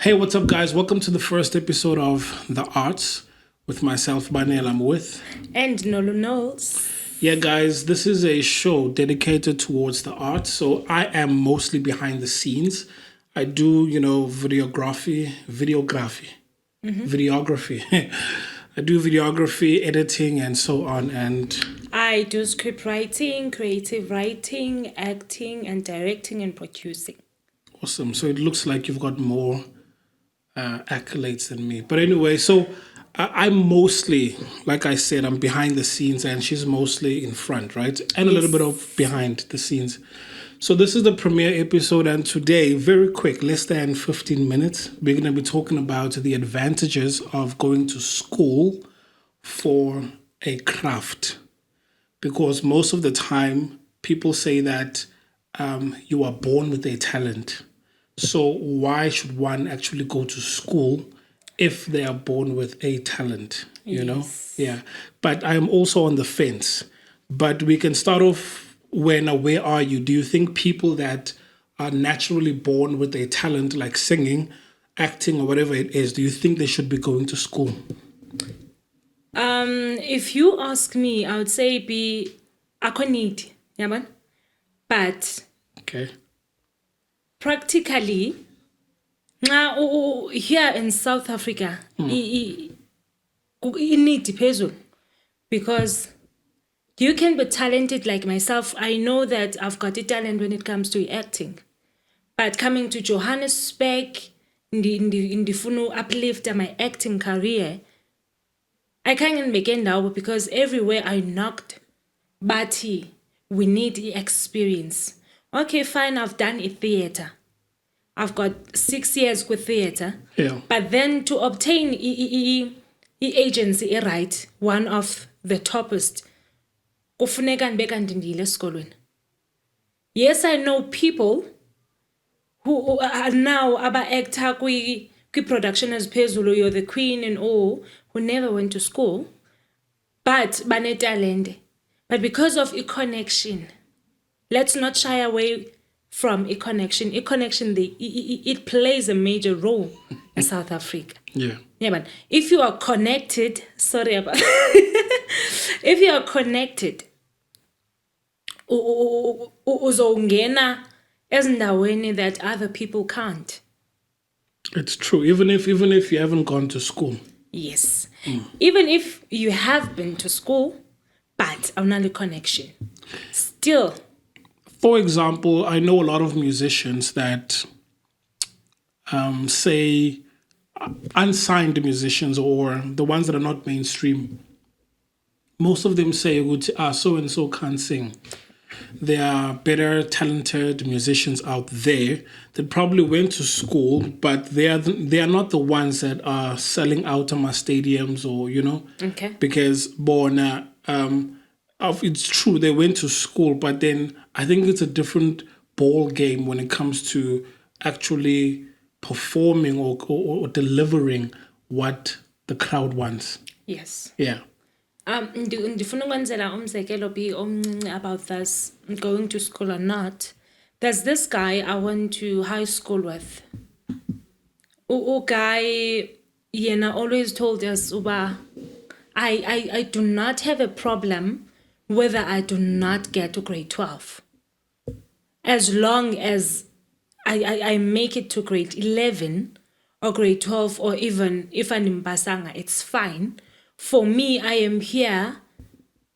Hey, what's up, guys? Welcome to the first episode of The Arts with myself, Banel. I'm with. And Nolu knows. Yeah, guys, this is a show dedicated towards the arts. So I am mostly behind the scenes. I do, videography. I do videography, editing, and so on. And I do script writing, creative writing, acting, and directing and producing. awesome. So it looks like you've got more accolades than me. But anyway, so I'm mostly, like I said, I'm behind the scenes and she's mostly in front, right? And a little bit of behind the scenes. So this is the premiere episode, and today, very quick, less than 15 minutes, we're going to be talking about the advantages of going to school for a craft. Because most of the time, people say that you are born with a talent. So why should one actually go to school if they are born with a talent, you know? Yeah. But I'm also on the fence. But we can start off where are you? Do you think people that are naturally born with a talent like singing, acting, or whatever it is, do you think they should be going to school? If you ask me, I would say be akonid, yeah, man. But Okay. practically, here in South Africa, it need phezulu, because you can be talented like myself. I know that I've got a talent when it comes to acting, but coming to Johannesburg, in the funu uplift my acting career, I can't make it now because everywhere I knocked, but we need the experience. Okay, fine, I've done a theater. I've got 6 years with theater. Yeah. But then to obtain agency, right, one of the toppest, kufuneka ndibeka ndindile esikolweni. Yes, I know people who are now aba-actor kwi-production eziphezulu, you're the queen and all, who never went to school, but banetalente. But because of a connection, let's not shy away from a connection. A connection, it plays a major role in South Africa. Yeah. Yeah, but if you are connected, sorry about if you are connected, uzongena ezindaweni that other people can't. It's true. Even if you haven't gone to school. Yes. Even if you have been to school, but another connection. Still. For example, I know a lot of musicians that say unsigned musicians or the ones that are not mainstream. Most of them say, so and so can't sing. There are better talented musicians out there that probably went to school, but they are not the ones that are selling out on my stadiums or, Okay. because it's true they went to school, but then I think it's a different ball game when it comes to actually performing or delivering what the crowd wants. Yes. Yeah. Ndifuna ukwenzela umzekelo bi omncinci about this going to school or not. There's this guy I went to high school with. Guy yena always told us uba I do not have a problem whether I do not get to grade 12. As long as I make it to grade 11 or grade 12, or even if I'm Mbasanga, it's fine. For me, I am here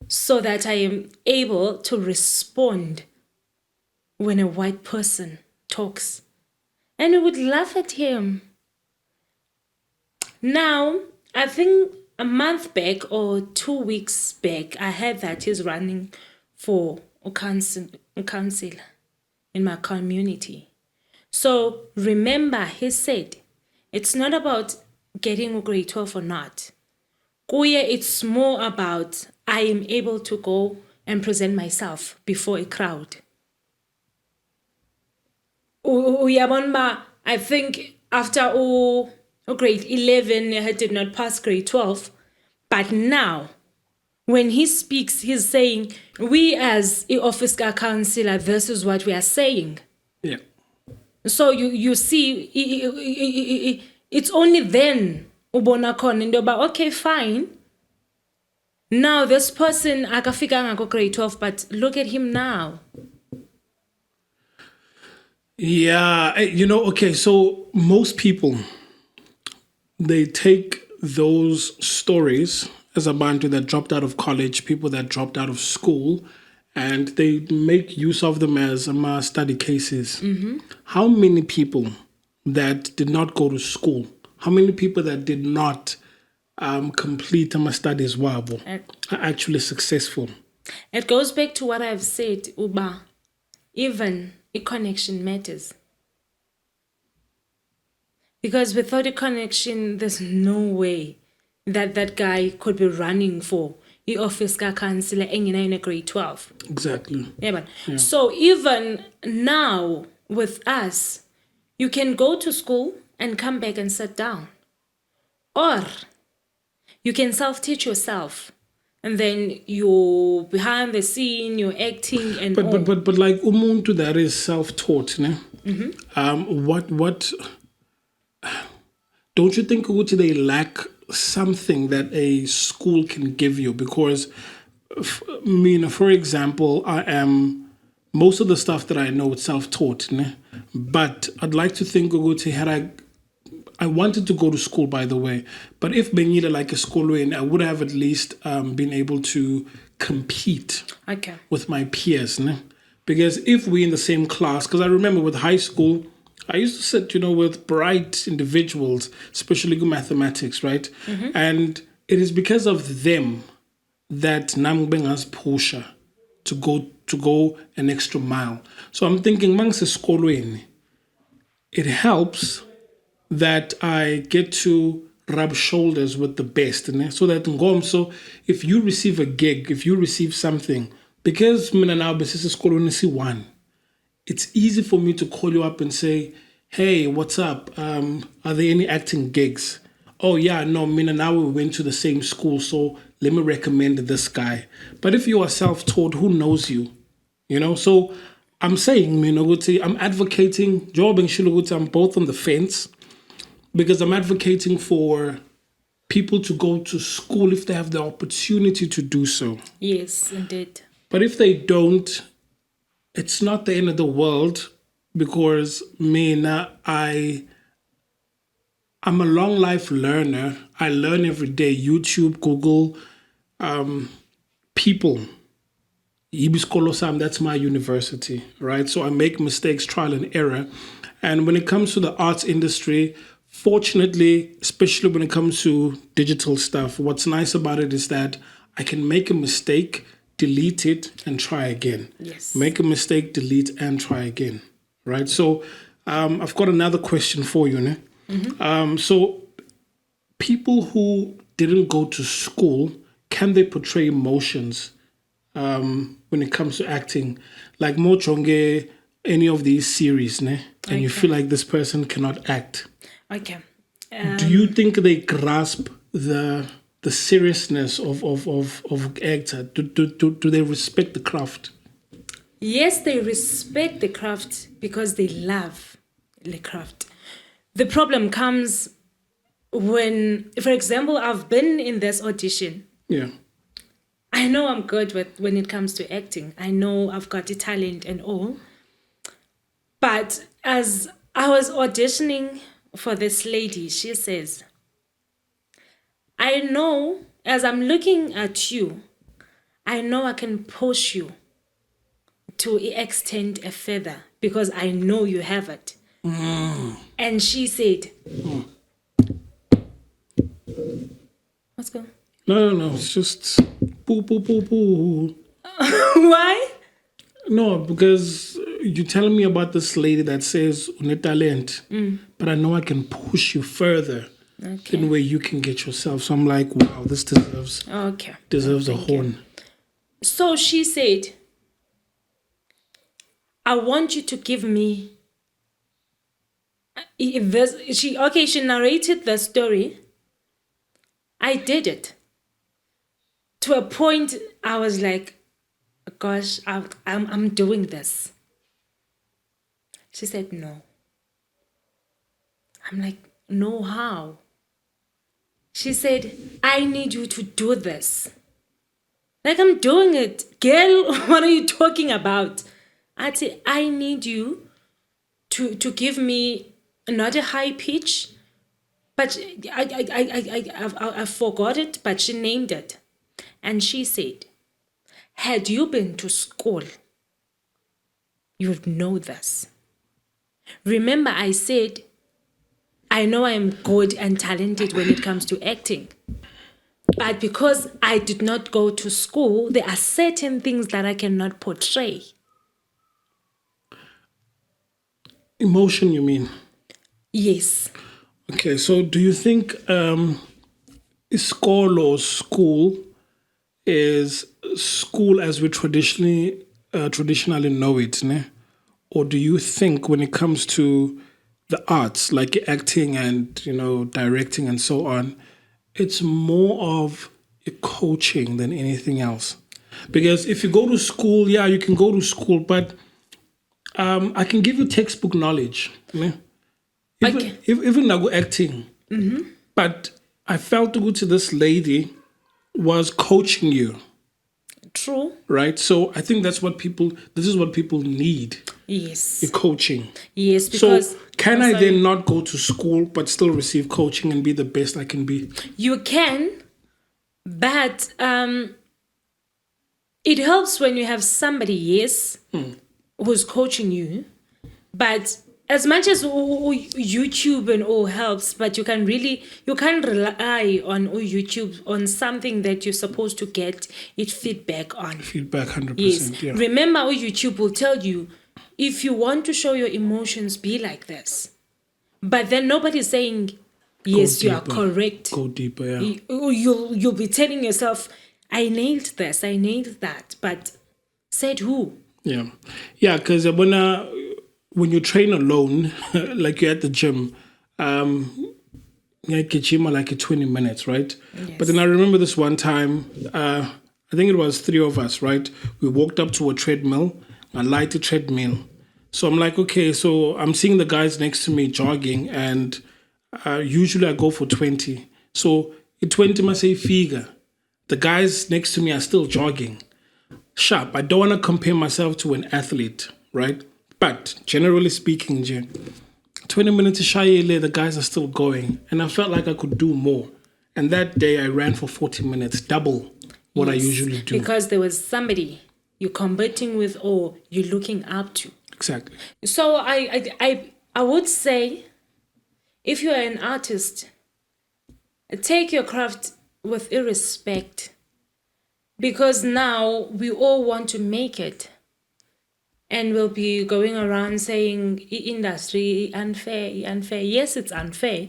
so that I am able to respond when a white person talks. And I would laugh at him. Now, I think a month back or 2 weeks back, I heard that he's running for a council in my community. So remember, he said, it's not about getting a grade 12 or not. Kuye, it's more about I am able to go and present myself before a crowd. I think after grade 11, I did not pass grade 12. But now, when he speaks, he's saying, we as a office councillor, this is what we are saying. Yeah. So you see, it's only then ubona khona into yoba, okay, fine. Now this person akafikanga grade 12, but look at him now. Yeah, okay, so most people, they take those stories as a bantu that dropped out of college, people that dropped out of school, and they make use of them as study cases. How many people that did not go to school, how many people that did not complete studies wabo are actually successful? It goes back to what I've said, Uba. Even a connection matters. Because without a connection, there's no way that that guy could be running for the office councillor in a grade 12. Exactly. Yeah. So even now with us, you can go to school and come back and sit down. Or you can self-teach yourself. And then you're behind the scene, you're acting and all. But like umuntu that is self-taught, ne? What don't you think they lack something that a school can give you? Because for example, I am most of the stuff that I know is self-taught, ne? But I'd like to think had I wanted to go to school, by the way, but if Benita like a school in, I would have at least been able to compete with my peers. Ne? Because if we're in the same class, because I remember with high school, I used to sit, with bright individuals, especially good mathematics, right? And it is because of them that Nambengas pusha to go an extra mile. So I'm thinking, amongst the school in, it helps that I get to rub shoulders with the best. So that so if you receive a gig, if you receive something, because one, it's easy for me to call you up and say, hey, what's up? Are there any acting gigs? Oh yeah, no, Mina, now we went to the same school, so let me recommend this guy. But if you are self-taught, who knows you? So I'm saying, I'm advocating, I'm both on the fence, because I'm advocating for people to go to school if they have the opportunity to do so. Yes, indeed. But if they don't, it's not the end of the world, because I'm a long life learner. I learn every day. YouTube, Google, people. That's my university, right? So I make mistakes, trial and error. And when it comes to the arts industry, fortunately, especially when it comes to digital stuff, what's nice about it is that I can make a mistake, delete it, and try again. Yes. Make a mistake, delete, and try again, right? So I've got another question for you. Ne? So people who didn't go to school, can they portray emotions when it comes to acting? Like Mochonge, any of these series, ne? And you feel like this person cannot act. Okay. Do you think they grasp the seriousness of actor? Do they respect the craft? Yes, they respect the craft because they love the craft. The problem comes when, for example, I've been in this audition. Yeah. I know I'm good when it comes to acting. I know I've got the talent and all. But as I was auditioning for this lady, she says, I know as I'm looking at you, I know I can push you to extend a further because I know you have it. And she said, what's going on? No, it's just poo. Why? No, because you're telling me about this lady that says une talent, but I know I can push you further than where you can get yourself. So I'm like, wow, this deserves a horn. So she said, I want you to give me this. She narrated the story. I did it. To a point, I was like, gosh, I'm doing this. She said, no. I'm like, no, how? She said, I need you to do this. Like, I'm doing it. Girl, what are you talking about? I said, I need you to give me not a high pitch, but I forgot it, but she named it. And she said, had you been to school, you'd know this. Remember, I said, I know I'm good and talented when it comes to acting. But because I did not go to school, there are certain things that I cannot portray. Emotion, you mean? Yes. Okay, so do you think school is school as we traditionally know it, ne? Or do you think when it comes to the arts, like acting and directing and so on, it's more of a coaching than anything else? Because if you go to school, yeah, you can go to school, but I can give you textbook knowledge, ne? Okay. Even now acting. But I felt to this lady was coaching you, True. right? So I think this is what people need, Yes. a coaching. Yes, So because can I then not go to school but still receive coaching and be the best I can be? you can, but it helps when you have somebody, yes, who's coaching you. But as much as YouTube and all helps, but you can't rely on YouTube on something that you're supposed to get it feedback on. Feedback 100%. Yes. Yeah. Remember, YouTube will tell you, if you want to show your emotions, be like this. But then nobody's saying, yes, you are correct. Go deeper, yeah. You'll be telling yourself, I nailed this, I nailed that. But said who? Yeah. Yeah, because when you train alone, like you're at the gym, you get gym like 20 minutes, right? Yes. But then I remember this one time, I think it was 3 of us, right? We walked up to a treadmill, a lighted treadmill. So I'm like, okay, so I'm seeing the guys next to me jogging, and usually I go for 20. So in 20 must say figure. The guys next to me are still jogging. Sharp. I don't want to compare myself to an athlete, right? But generally speaking, 20 minutes shy, the guys are still going. And I felt like I could do more. And that day I ran for 40 minutes, double what I usually do. Because there was somebody you're competing with or you're looking up to. Exactly. So I would say, if you're an artist, take your craft with irrespect. Because now we all want to make it. And we'll be going around saying, industry, unfair. Yes, it's unfair.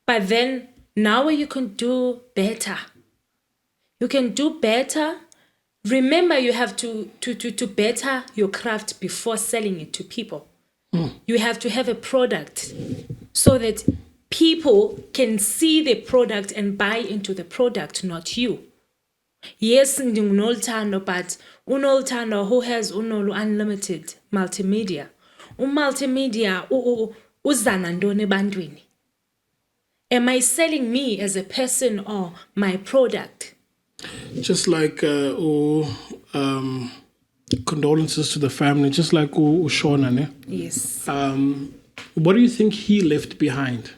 But then now you can do better. You can do better. Remember, you have to better your craft before selling it to people. You have to have a product so that people can see the product and buy into the product, not you. Yes, ndingunolthando, but unolthando who has unlimited multimedia. Multimedia uzana ntoni ebantwini? Am I selling me as a person or my product? Just like condolences to the family, just like Shonas, ne? Yes. What do you think he left behind?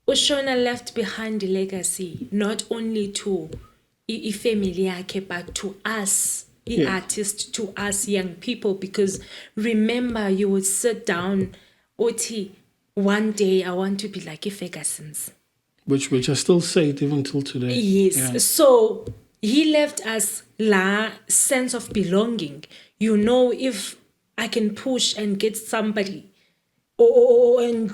Shonas left behind a legacy, not only to family yakhe, but to us, artists, to us young people. Because remember, you would sit down, Oti, one day I want to be like Ferguson's. Which I still say it even till today. Yes. Yeah. So he left us la sense of belonging. If I can push and get somebody, and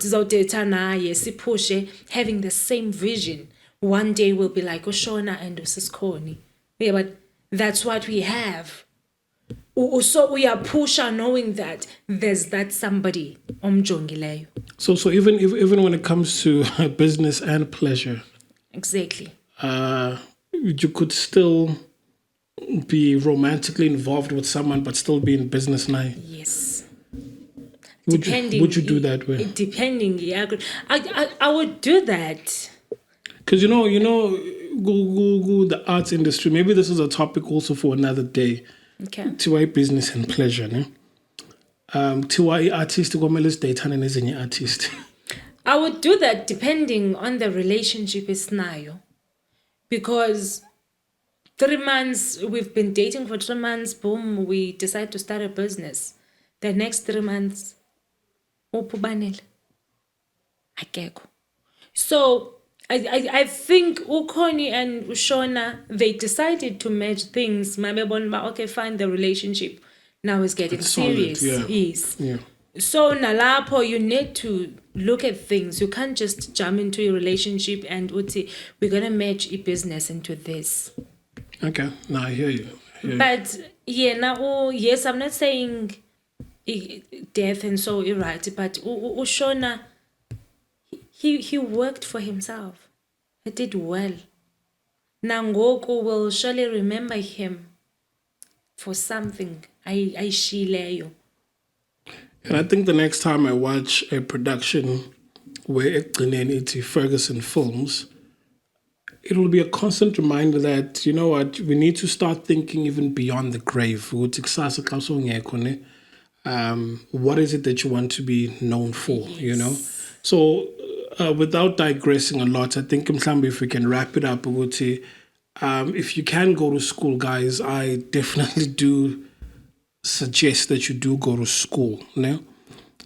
push, having the same vision, one day we'll be like Shonas and Siskoni. Yeah, but that's what we have. So we are pusher knowing that there's that somebody omjongileyo. So even when it comes to business and pleasure, Exactly. You could still be romantically involved with someone but still be in business now. Yes. depending. Would you do that way? Depending, yeah. I would do that. Because go the arts industry. Maybe this is a topic also for another day. Okay. Tiwa business and pleasure, ne? Tiwa artist komele sidayithane nezinye artist. I would do that depending on the relationship esinayo. Because 3 months, we've been dating for 3 months, boom, we decide to start a business. The next 3 months, upubanele. Akekho. So I think Ukoni and Shona, they decided to merge things. Okay, fine, the relationship now is getting serious. Solid, yeah. Yes. Yeah. So nalapo, you need to look at things. You can't just jump into a relationship and uti, we're gonna merge a business into this. Okay, now I hear you. But yeah, now yes, I'm not saying death and so right, but Ushona, he worked for himself. He did well. Nangoku will surely remember him for something. I shileyo. And I think the next time I watch a production where it's Ferguson Films, it will be a constant reminder that, you know what, we need to start thinking even beyond the grave. What is it that you want to be known for, you know? So without digressing a lot, I think if we can wrap it up, if you can go to school, guys, I definitely do suggest that you do go to school. No?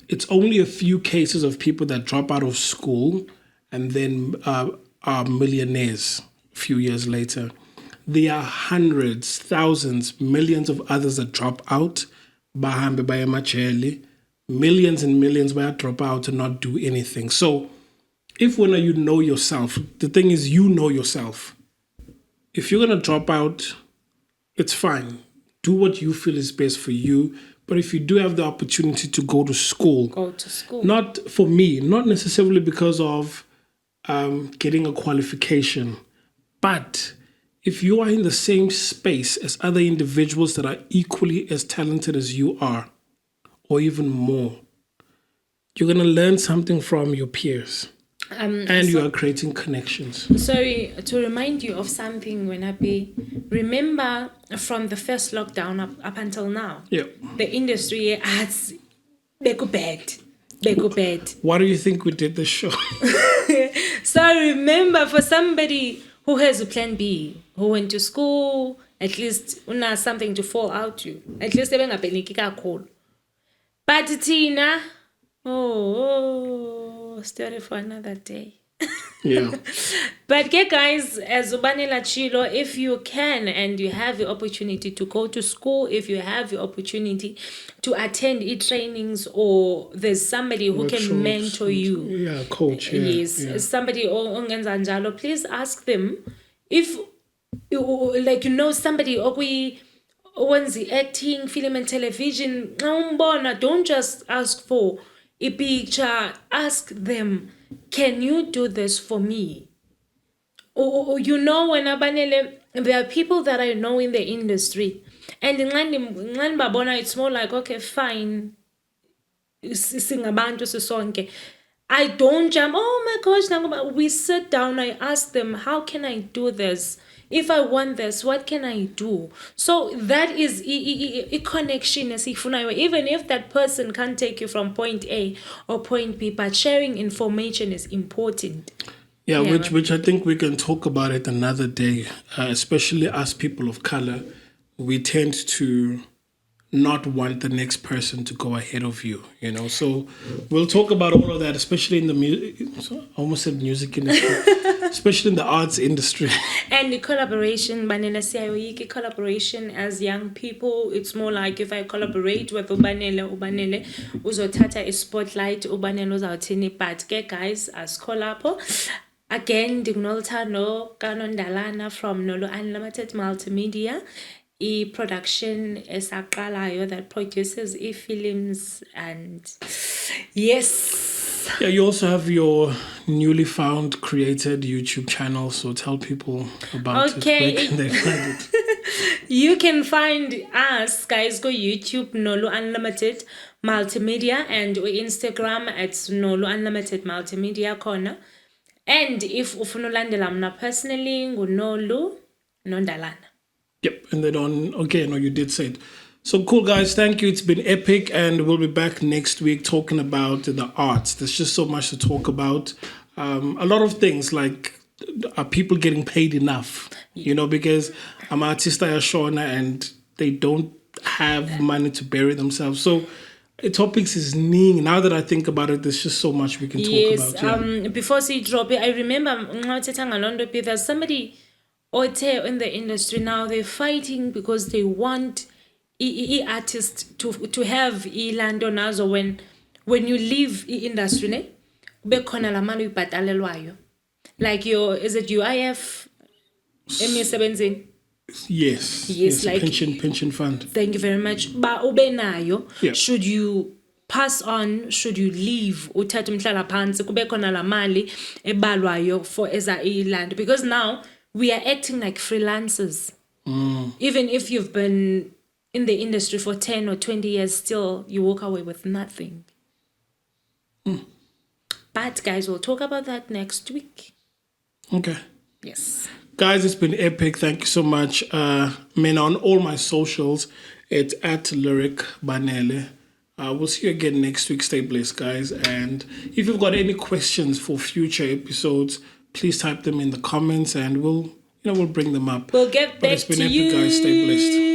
It's only a few cases of people that drop out of school and then are millionaires a few years later. There are hundreds, thousands, millions of others that drop out, millions and millions that drop out and not do anything. So if when you know yourself, the thing is you know yourself. If you're going to drop out, it's fine. Do what you feel is best for you. But if you do have the opportunity to go to school. Not for me, not necessarily because of getting a qualification. But if you are in the same space as other individuals that are equally as talented as you are, or even more, you're going to learn something from your peers. And you are creating connections. Sorry, to remind you of something, remember from the first lockdown up until now, the industry has bego bad. Why do you think we did this show? So remember, for somebody who has a plan B, who went to school, at least una something to fall out to. At least cool. But Tina, story for another day. Yeah. But guys, as Ubanela Chilo, if you can and you have the opportunity to go to school, if you have the opportunity to attend trainings, or there's somebody who can mentor you. Yeah, coach. Yeah, yes, somebody ongenza, please ask them if somebody wants the acting, film and television. Don't just ask for a picture. Ask them, can you do this for me? Or when there are people that I know in the industry, and it's more like, okay, fine, I don't jump, oh my gosh, we sit down, I ask them, how can I do this? If I want this, what can I do? So that is a connection. Even if that person can't take you from point A or point B, but sharing information is important. Yeah, which I think we can talk about it another day, especially as people of color. We tend to not want the next person to go ahead of you, So we'll talk about all of that, especially in the almost said music industry, especially in the arts industry. And the collaboration, collaboration as young people, it's more like if I collaborate with Ubanele, uzothatha a spotlight, Ubanele uzawuthini, but guys, as collabo, again, Dignoltano, Kanondalana from Nolo Unlimited Multimedia. Production esaqalayo that produces films, and yes. Yeah, you also have your newly created YouTube channel, so tell people about it. Where can they find it? You can find us, guys, go YouTube, Nolu Unlimited Multimedia, and Instagram at Nolu Unlimited Multimedia Corner. And if ufuna ulandela mna personally, ngunolu nondalana. Yep, and then no, you did say it. So cool, guys. Thank you. It's been epic, and we'll be back next week talking about the arts. There's just so much to talk about. A lot of things like, are people getting paid enough? You know, because I'm artist Shona and they don't have money to bury themselves. So topics is ning. Now that I think about it, there's just so much we can talk about. Yeah. Before she drop it, I remember there's somebody in the industry now. They're fighting because they want artists to have ilando nazo when you leave industry ne bekhona la mali uyibhatalelwayo, like your, is it UIF emsebenzini? Yes, like pension fund. Thank you very much. Ba ube nayo, Yeah. should you pass on, should you leave, uthathe umhlala phansi kube khona la mali ebalwayo for eza iland, because now we are acting like freelancers. Even if you've been in the industry for 10 or 20 years, still you walk away with nothing. But guys, we'll talk about that next week. Okay. Yes. Guys, it's been epic. Thank you so much. Man, on all my socials, it's at Lyric Banele. We'll see you again next week. Stay blessed, guys. And if you've got any questions for future episodes, please type them in the comments and we'll bring them up. We'll get back But it's been to epic, you. guys. Stay blessed.